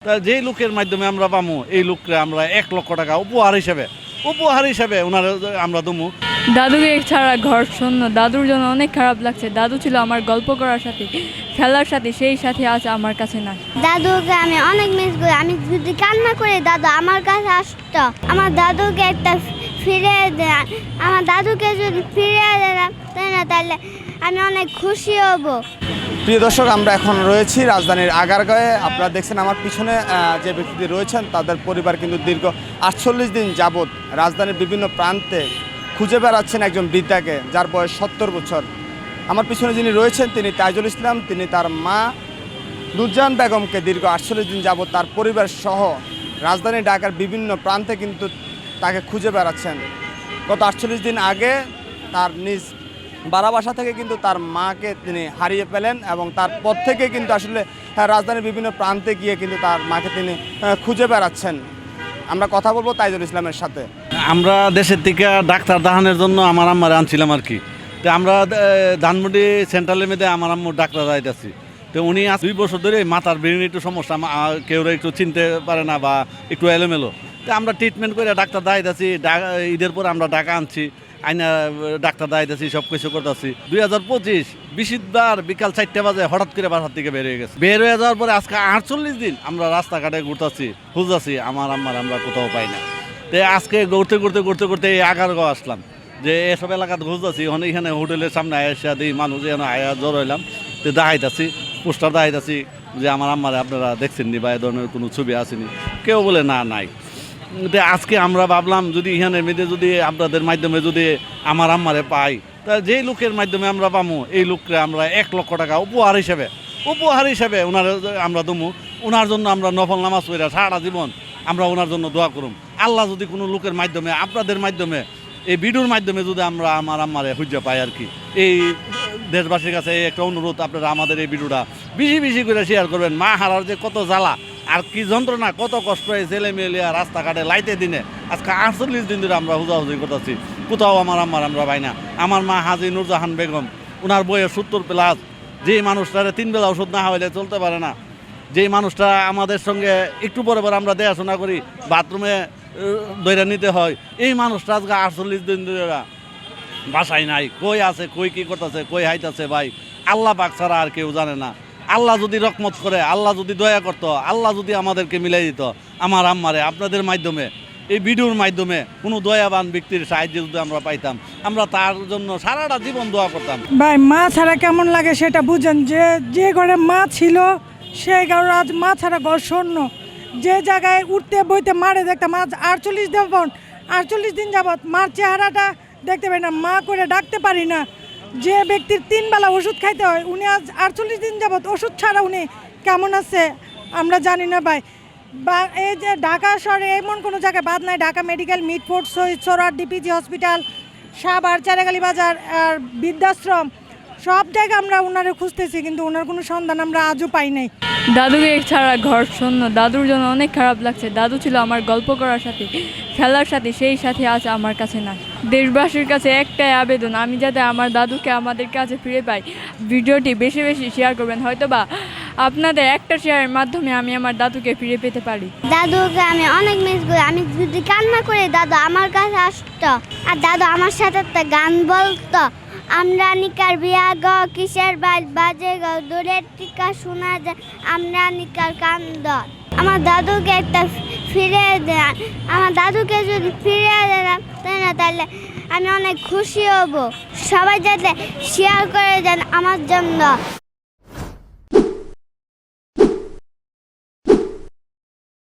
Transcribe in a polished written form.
তা যেই লোকের মাধ্যমে আমরা পামু এই লোককে আমরা 1 লক্ষ টাকা উপহার হিসেবে ওনার আমরা দমু। দাদুকে ছাড়া ঘর শূন্য। দাদুর জন্য অনেক খারাপ লাগছে। দাদু ছিল আমার গল্প করার সাথে, খেলার সাথে, সেই সাথে আজ আমার কাছে নাই। দাদুকে আমি অনেক মিস করি। আমি যদি কান্না করি দাদু আমার কাছে আসতো। আমার দাদুকে একটা ফিরে দেন। আমার দাদুকে যদি ফিরে দেন তাহলে আমি অনেক খুশি হব। প্রিয় দর্শক, আমরা এখন রয়েছি রাজধানীর আগারগাঁয়ে। আপনারা দেখছেন আমার পিছনে যে ব্যক্তি রয়েছেন তাদের পরিবার কিন্তু দীর্ঘ 48 দিন যাবৎ রাজধানীর বিভিন্ন প্রান্তে খুঁজে বেড়াচ্ছেন একজন বৃদ্ধাকে, যার বয়স 70 বছর। আমার পিছনে যিনি রয়েছেন তিনি তাইজুল ইসলাম। তিনি তার মা নুরজাহান বেগমকে দীর্ঘ 48 দিন যাবৎ তার পরিবার সহ রাজধানী ঢাকার বিভিন্ন প্রান্তে কিন্তু তাকে খুঁজে বেড়াচ্ছেন। গত 48 দিন আগে তার নিজ বারাবাসা থেকে কিন্তু তার মাকে তিনি হারিয়ে ফেলেন এবং তারপর থেকে কিন্তু আসলে রাজধানীর বিভিন্ন প্রান্তে গিয়ে কিন্তু তার মাকে তিনি খুঁজে বেড়াচ্ছেন। আমরা কথা বলবো তাইজুল ইসলামের সাথে। আমরা দেশের থেকে ডাক্তার দেখানোর জন্য আমার আম্মারে আনছিলাম আর কি। তো আমরা ধানমন্ডি সেন্ট্রালের মধ্যে আমার আম্মু ডাক্তার যাইতেছি। তো উনি 2 বছর ধরে মাথার ব্রেনে একটু সমস্যা, কেউ একটু চিনতে পারে না বা একটু এলোমেলো। তো আমরা ট্রিটমেন্ট করে ডাক্তার দেখাইতেছি। ঈদের পরে আমরা ঢাকা আনছি, আইনা ডাক্তার দেখাইতেছি, সব কিছু করতেছি। 2025 বৃহস্পতিবার বিকাল 4টা বাজে হঠাৎ করে বাসার থেকে বের হয়ে গেছে। বের হয়ে যাওয়ার পরে আজকে 48 দিন আমরা রাস্তাঘাটে ঘুরতেছি, খুঁজতেছি আমার আম্মার আমরা কোথাও পাই না। তো আজকে ঘুরতে এই আগারগাঁও আসলাম, যে এসব এলাকাতে খুঁজতেছি। এখানে হোটেলের সামনে আয়সা দিই মানুষ যেন আয়া জড় হইলাম। তো দেখাইতেছি, পোস্টার দেখাইতেছি যে আমার আম্মারে আপনারা দেখছেন নি বা এ ধরনের কোনো ছবি আসেনি। কেউ বলে না, নাই। আজকে আমরা ভাবলাম যদি এখানে মেয়েদের যদি আপনাদের মাধ্যমে যদি আমার আম্মারে পাই, তা যেই লোকের মাধ্যমে আমরা পামু এই লোককে আমরা 1 লক্ষ টাকা উপহার হিসেবে ওনার আমরা দমু। ওনার জন্য আমরা নফল নামাজ পড়া সারা জীবন আমরা ওনার জন্য দোয়া করুম। আল্লাহ যদি কোনো লোকের মাধ্যমে আপনাদের মাধ্যমে এই ভিডিওর মাধ্যমে যদি আমরা আমার আম্মারে খুঁজে পাই আর কি। এই দেশবাসীর কাছে একটা অনুরোধ, আপনারা আমাদের এই ভিডিওটা বেশি করে শেয়ার করবেন। মা হারার যে কত জ্বালা আর কি যন্ত্রণা, কত কষ্ট হয় ছেলে মেয়ে রাস্তাঘাটে লাইতে দিনে। আজকে 48 দিন ধরে আমরা হুজাহুজি করতেছি, কোথাও আমার আম্মার আমরা পাই না। আমার মা হাজি নুরজাহান বেগম, ওনার বয়স 70+। যেই মানুষটারে 3 বেলা ওষুধ না হইলে চলতে পারে না, যেই মানুষটা আমাদের সঙ্গে একটু পরে আমরা দেখাশোনা করি, বাথরুমে দইরা নিতে হয়, এই মানুষটা আজকে 48 দিন ধরে বাসায় নাই। কই আছে, কই কি করতেছে, কই হাইতেছে, ভাই আল্লাহ পাক ছাড়া আর কেউ জানে না। আল্লাহ যদি রহমত করে, আল্লাহ যদি দয়া করতো, আল্লাহ যদি আমাদেরকে মিলাই দিত আমার আম্মারে আপনাদের মাধ্যমে, এই ভিডিওর মাধ্যমে কোনো দয়াবান ব্যক্তির সাহায্য যদি আমরা পাইতাম, আমরা তার জন্য সারাটা জীবন দোয়া করতাম। ভাই মা ছাড়া কেমন লাগে সেটা বুঝেন। যে ঘরে মা ছিল সেই ঘরে আজ মা ছাড়া ঘর শূন্য। যে জায়গায় উঠতে বইতে মারে দেখতাম, আজ 48 দিন যাবৎ মার চেহারাটা দেখতে পাই না, মা করে ডাকতে পারি না। যে ব্যক্তির 3 বেলা ওষুধ খাইতে হয়, উনি আজ 48 দিন যাবৎ ওষুধ ছাড়া উনি কেমন আছে আমরা জানি না ভাই। বা এই যে ঢাকা শহরে এমন কোনো জায়গায় বাদ নাই, Dhaka medical, Mitford, Shaheed Suhrawardy, DPG hospital, Savar, চারাগালি বাজার আর বৃদ্ধাশ্রম, সব জায়গায় আমরা ওনারে খুঁজতেছি, কিন্তু ওনার কোনো সন্ধান আমরা আজও পাই নাই। দাদুকে ছাড়া ঘর শূন্য। দাদুর জন্য অনেক খারাপ লাগছে। দাদু ছিল আমার গল্প করার সাথে, খেলার সাথে, সেই সাথে আজ আমার কাছে নাই। দেশবাসীর কাছে একটাই আবেদন, আমি যাতে আমার দাদুকে আমাদের কাছে ফিরে পাই। ভিডিওটি বেশি শেয়ার করবেন, হয়তো বা আপনাদের একটা শেয়ারের মাধ্যমে আমি আমার দাদুকে ফিরে পেতে পারি। দাদুকে আমি অনেক মিস করি। আমি যদি কান্না করি দাদু আমার কাছে আসতো। আর দাদু আমার সাথে একটা গান বলতো, আমরা নিকার বিয়া গ কিসের বাজে গ দূরের টিকা শোনা যায় আমরা নিকার কান্দ। আমার দাদুকে একটা ফিরে দেন। আমার দাদুকে যদি ফিরে দেন তাহলে আমি অনেক খুশি হব। সবাই যাতে শেয়ার করে দেন আমার জন্য।